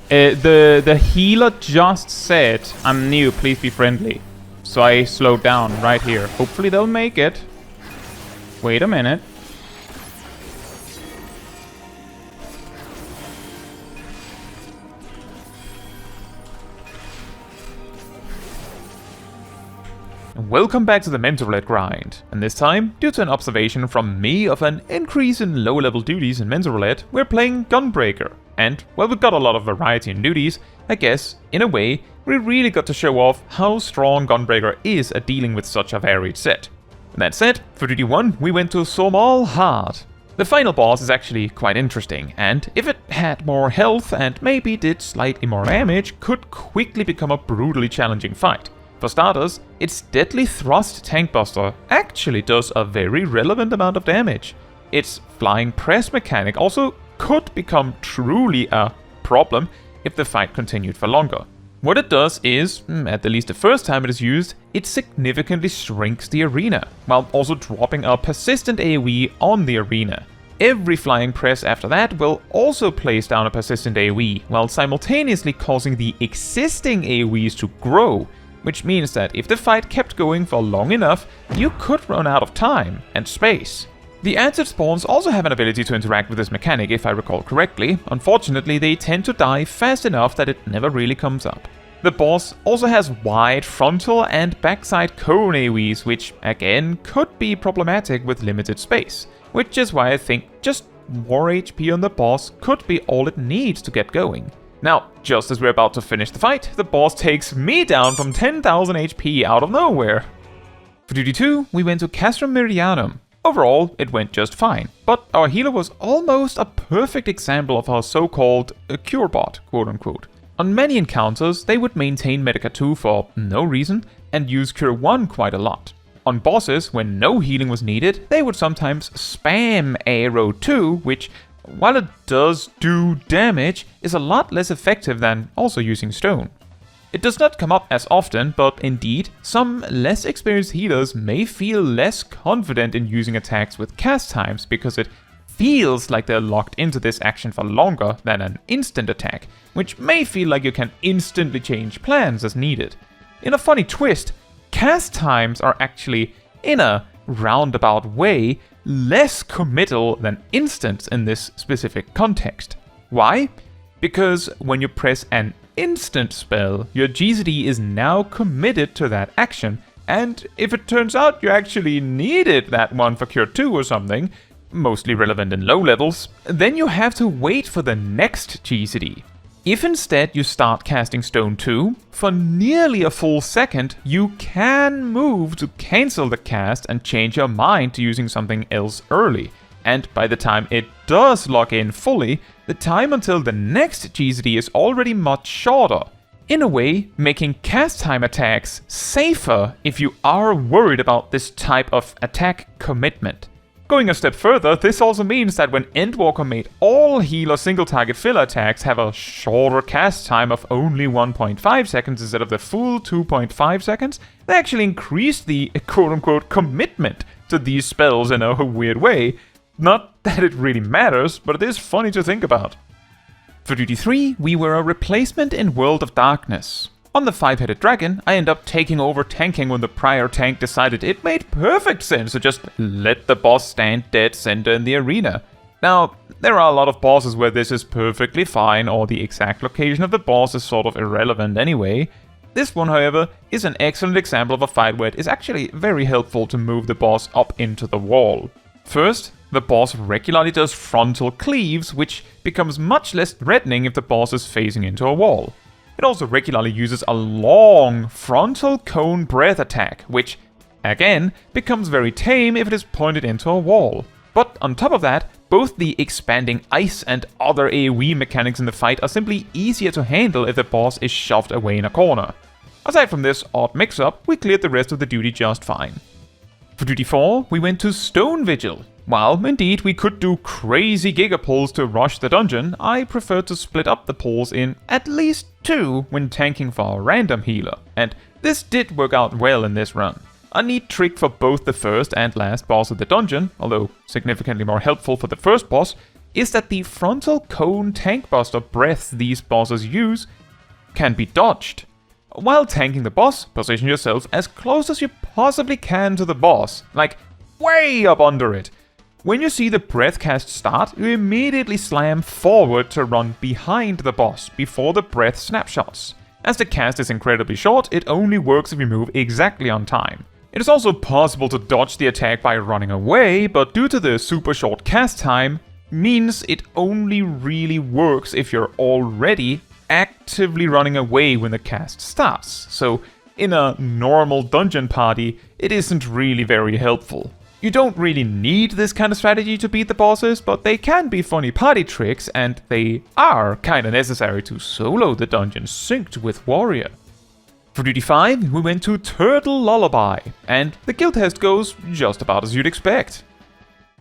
The healer just said, "I'm new, please be friendly." So I slowed down right here. Hopefully they'll make it. Wait a minute. Welcome back to the Mentor Roulette grind, and this time, due to an observation from me of an increase in lower level duties in Mentor Roulette, we're playing Gunbreaker. And, well, we've got a lot of variety in duties, I guess, in a way, we really got to show off how strong Gunbreaker is at dealing with such a varied set. That said, for duty 1, we went to Sohm all hard. The final boss is actually quite interesting, and if it had more health and maybe did slightly more damage, could quickly become a brutally challenging fight. For starters, its deadly thrust Tankbuster actually does a very relevant amount of damage. Its flying press mechanic also could become truly a problem if the fight continued for longer. What it does is, at the least the first time it is used, it significantly shrinks the arena, while also dropping a persistent AoE on the arena. Every flying press after that will also place down a persistent AoE, while simultaneously causing the existing AoEs to grow, which means that if the fight kept going for long enough, you could run out of time and space. The acid spawns also have an ability to interact with this mechanic if I recall correctly. Unfortunately, they tend to die fast enough that it never really comes up. The boss also has wide frontal and backside cone AoEs, which again could be problematic with limited space, which is why I think just more HP on the boss could be all it needs to get going. Now, just as we're about to finish the fight, the boss takes me down from 10,000 HP out of nowhere. For duty 2, we went to Castrum Meridianum. Overall, it went just fine, but our healer was almost a perfect example of our so-called cure bot, quote-unquote. On many encounters, they would maintain Medica 2 for no reason, and use Cure 1 quite a lot. On bosses, when no healing was needed, they would sometimes spam Aero 2, which, while it does do damage, is a lot less effective than also using Stone. It does not come up as often, but indeed, some less experienced healers may feel less confident in using attacks with cast times because it feels like they're locked into this action for longer than an instant attack, which may feel like you can instantly change plans as needed. In a funny twist, cast times are actually, in a roundabout way, less committal than instants in this specific context. Why? Because when you press an instant spell, your GZD is now committed to that action, and if it turns out you actually needed that one for Cure 2 or something, mostly relevant in low levels, then you have to wait for the next GZD. If instead you start casting Stone 2, for nearly a full second, you can move to cancel the cast and change your mind to using something else early. And by the time it does lock in fully, the time until the next GZD is already much shorter. In a way, making cast time attacks safer if you are worried about this type of attack commitment. Going a step further, this also means that when Endwalker made all healer single target filler attacks have a shorter cast time of only 1.5 seconds instead of the full 2.5 seconds, they actually increased the quote-unquote commitment to these spells in a weird way. Not that it really matters, but it is funny to think about. For duty 3, we were a replacement in World of Darkness. On the 5-headed dragon, I end up taking over tanking when the prior tank decided it made perfect sense to just let the boss stand dead center in the arena. Now, there are a lot of bosses where this is perfectly fine, or the exact location of the boss is sort of irrelevant anyway. This one, however, is an excellent example of a fight where it is actually very helpful to move the boss up into the wall. First, the boss regularly does frontal cleaves, which becomes much less threatening if the boss is facing into a wall. It also regularly uses a long frontal cone breath attack, which, again, becomes very tame if it is pointed into a wall. But on top of that, both the expanding ice and other AoE mechanics in the fight are simply easier to handle if the boss is shoved away in a corner. Aside from this odd mix-up, we cleared the rest of the duty just fine. For duty 4, we went to Stone Vigil. While indeed we could do crazy gigapulls to rush the dungeon, I prefer to split up the pulls in at least 2 when tanking for a random healer, and this did work out well in this run. A neat trick for both the first and last boss of the dungeon, although significantly more helpful for the first boss, is that the frontal cone Tankbuster breaths these bosses use can be dodged. While tanking the boss, position yourself as close as you possibly can to the boss, like way up under it. When you see the breath cast start, you immediately slam forward to run behind the boss before the breath snapshots. As the cast is incredibly short, it only works if you move exactly on time. It is also possible to dodge the attack by running away, but due to the super short cast time, means it only really works if you're already actively running away when the cast starts. So in a normal dungeon party, it isn't really very helpful. You don't really need this kind of strategy to beat the bosses, but they can be funny party tricks, and they are kinda necessary to solo the dungeon synced with Warrior. For Duty 5, we went to Turtle Lullaby, and the guild test goes just about as you'd expect.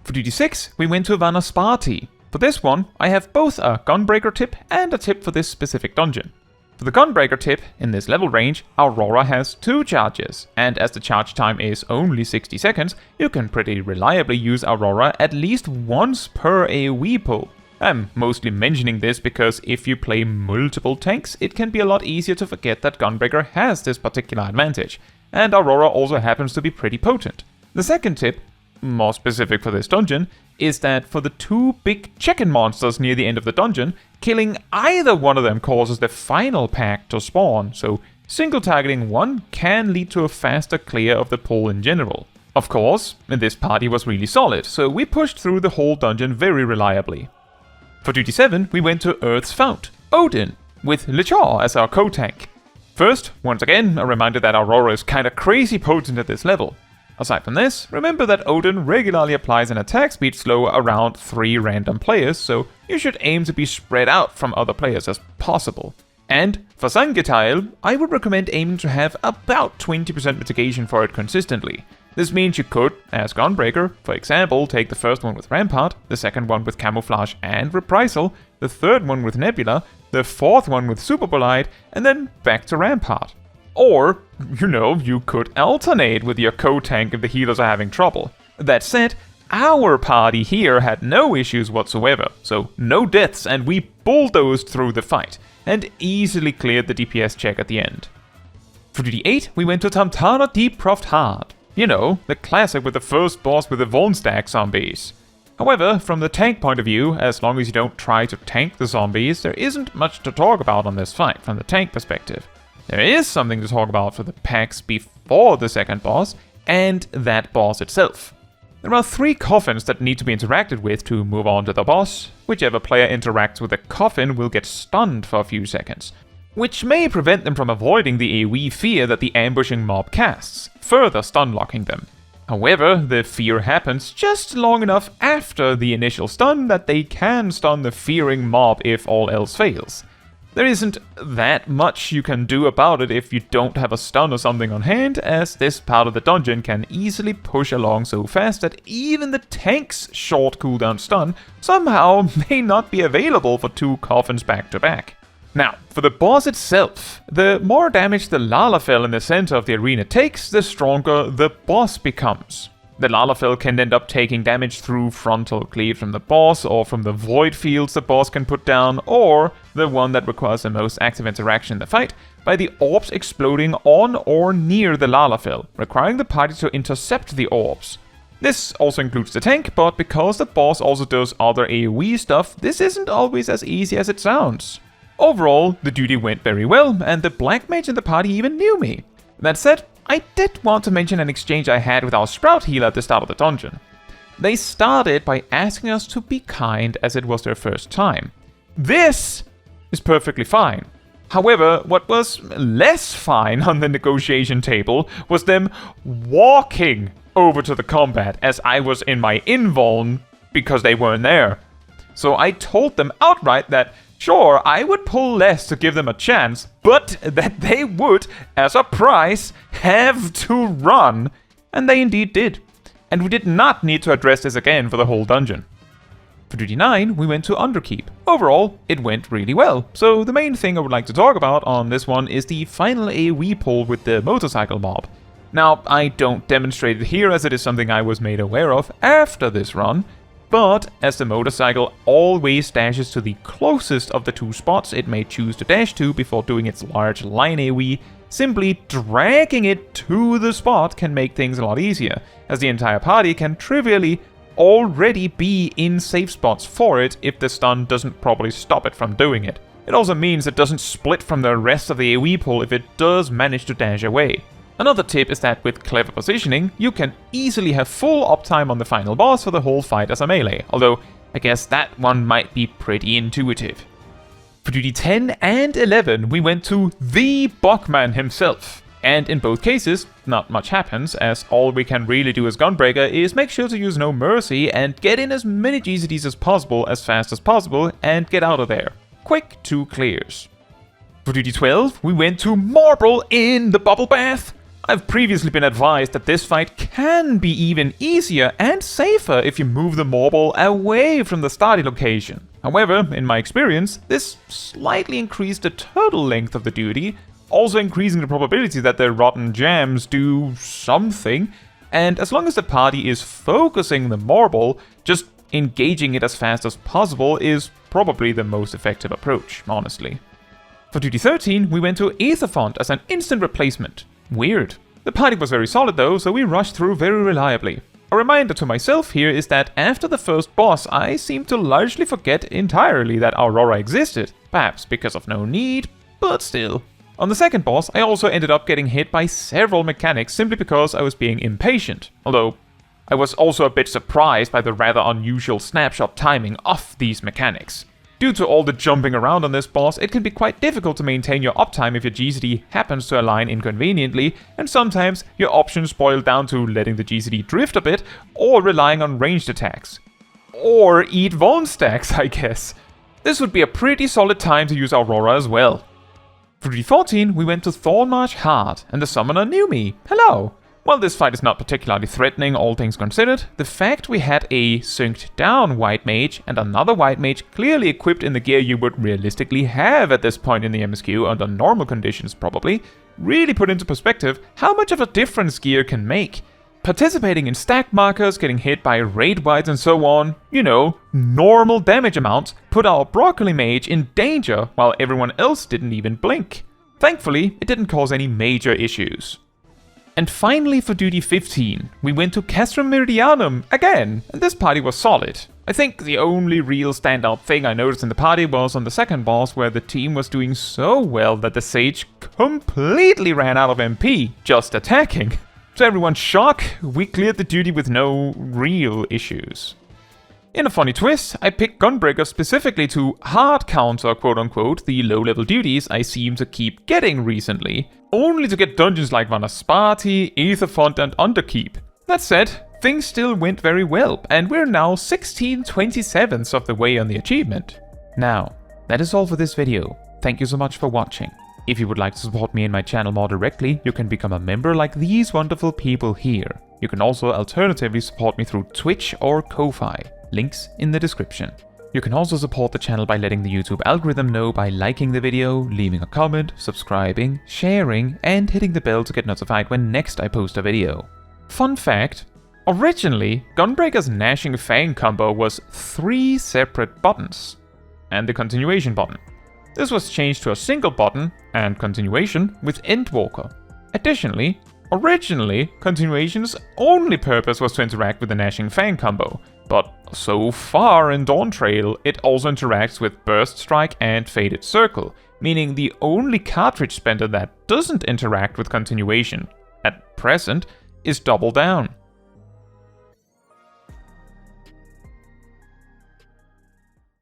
For Duty 6, we went to Vanaspati. For this one, I have both a Gunbreaker tip and a tip for this specific dungeon. For the Gunbreaker tip, in this level range, Aurora has 2 charges, and as the charge time is only 60 seconds, you can pretty reliably use Aurora at least once per AoE pull. I'm mostly mentioning this because if you play multiple tanks, it can be a lot easier to forget that Gunbreaker has this particular advantage, and Aurora also happens to be pretty potent. The second tip, more specific for this dungeon, is that for the 2 big chicken monsters near the end of the dungeon, killing either one of them causes the final pack to spawn, so single targeting one can lead to a faster clear of the pull in general. Of course, this party was really solid, so we pushed through the whole dungeon very reliably. For Duty 7, we went to Urth's Fount, Odin, with Lechor as our co-tank. First, once again, a reminder that Aurora is kinda crazy potent at this level. Aside from this, remember that Odin regularly applies an attack speed slow around 3 random players, so you should aim to be spread out from other players as possible. And for Sangetail, I would recommend aiming to have about 20% mitigation for it consistently. This means you could, as Gunbreaker, for example, take the first one with Rampart, the second one with Camouflage and Reprisal, the third one with Nebula, the fourth one with Super Bolide, and then back to Rampart. Or, you could alternate with your co-tank if the healers are having trouble. That said, our party here had no issues whatsoever, so no deaths, and we bulldozed through the fight, and easily cleared the DPS check at the end. For Duty 8, we went to Tam-Tara Deepcroft Hard. The classic with the first boss with the Vuln stack zombies. However, from the tank point of view, as long as you don't try to tank the zombies, there isn't much to talk about on this fight from the tank perspective. There is something to talk about for the packs before the second boss, and that boss itself. There are 3 coffins that need to be interacted with to move on to the boss. Whichever player interacts with a coffin will get stunned for a few seconds, which may prevent them from avoiding the AoE fear that the ambushing mob casts, further stun-locking them. However, the fear happens just long enough after the initial stun that they can stun the fearing mob if all else fails. There isn't that much you can do about it if you don't have a stun or something on hand, as this part of the dungeon can easily push along so fast that even the tank's short cooldown stun somehow may not be available for 2 coffins back to back. Now, for the boss itself, the more damage the Lalafell in the center of the arena takes, the stronger the boss becomes. The Lalafell can end up taking damage through frontal cleave from the boss, or from the void fields the boss can put down, or the one that requires the most active interaction in the fight, by the orbs exploding on or near the Lalafell, requiring the party to intercept the orbs. This also includes the tank, but because the boss also does other AoE stuff, this isn't always as easy as it sounds. Overall, the duty went very well, and the black mage in the party even knew me. That said, I did want to mention an exchange I had with our Sprout healer at the start of the dungeon. They started by asking us to be kind as it was their first time. This is perfectly fine. However, what was less fine on the negotiation table was them walking over to the combat as I was in my invuln because they weren't there. So I told them outright that sure, I would pull less to give them a chance, but that they would, as a price, have to run. And they indeed did. And we did not need to address this again for the whole dungeon. For Duty 9, we went to Underkeep. Overall, it went really well, so the main thing I would like to talk about on this one is the final AoE pull with the motorcycle mob. Now, I don't demonstrate it here as it is something I was made aware of after this run, but as the motorcycle always dashes to the closest of the two spots it may choose to dash to before doing its large line AoE, simply dragging it to the spot can make things a lot easier, as the entire party can trivially already be in safe spots for it if the stun doesn't properly stop it from doing it. It also means it doesn't split from the rest of the AoE pool if it does manage to dash away. Another tip is that with clever positioning, you can easily have full uptime on the final boss for the whole fight as a melee, although I guess that one might be pretty intuitive. For duty 10 and 11, we went to the Bugman himself. And in both cases, not much happens, as all we can really do as Gunbreaker is make sure to use no mercy and get in as many GCDs as possible as fast as possible and get out of there. Quick 2 clears. For duty 12, we went to Marble in the Bubble Bath. I've previously been advised that this fight can be even easier and safer if you move the Marble away from the starting location. However, in my experience, this slightly increased the total length of the duty, also increasing the probability that the rotten jams do something, and as long as the party is focusing the Marble, just engaging it as fast as possible is probably the most effective approach, honestly. For duty 13, we went to Aetherfont as an instant replacement. Weird. The party was very solid though, so we rushed through very reliably. A reminder to myself here is that after the first boss, I seemed to largely forget entirely that Aurora existed. Perhaps because of no need, but still. On the second boss, I also ended up getting hit by several mechanics simply because I was being impatient. Although, I was also a bit surprised by the rather unusual snapshot timing of these mechanics. Due to all the jumping around on this boss, it can be quite difficult to maintain your uptime if your GCD happens to align inconveniently, and sometimes your options boil down to letting the GCD drift a bit, or relying on ranged attacks. Or eat Vuln stacks, I guess. This would be a pretty solid time to use Aurora as well. For duty 14, we went to Thornmarch Hard, and the summoner knew me. Hello! While this fight is not particularly threatening, all things considered, the fact we had a synced down White Mage and another White Mage clearly equipped in the gear you would realistically have at this point in the MSQ under normal conditions probably, really put into perspective how much of a difference gear can make. Participating in stack markers, getting hit by raid wides and so on, you know, normal damage amounts, put our Broccoli Mage in danger while everyone else didn't even blink. Thankfully, it didn't cause any major issues. And finally for duty 15, we went to Castrum Meridianum again, and this party was solid. I think the only real standout thing I noticed in the party was on the second boss where the team was doing so well that the Sage completely ran out of MP, just attacking. To everyone's shock, we cleared the duty with no real issues. In a funny twist, I picked Gunbreaker specifically to hard counter quote-unquote the low-level duties I seem to keep getting recently, only to get dungeons like Vanaspati, Aetherfont and Underkeep. That said, things still went very well, and we're now 16/27ths of the way on the achievement. Now, that is all for this video. Thank you so much for watching. If you would like to support me and my channel more directly, you can become a member like these wonderful people here. You can also alternatively support me through Twitch or Ko-Fi. Links in the description. You can also support the channel by letting the YouTube algorithm know by liking the video, leaving a comment, subscribing, sharing, and hitting the bell to get notified when next I post a video. Fun fact, originally Gunbreaker's Gnashing Fang combo was 3 separate buttons, and the continuation button. This was changed to a single button and continuation with Endwalker. Additionally, originally continuation's only purpose was to interact with the Gnashing Fang combo, but so far in Dawntrail, it also interacts with Burst Strike and Faded Circle, meaning the only cartridge spender that doesn't interact with continuation, at present, is Double Down.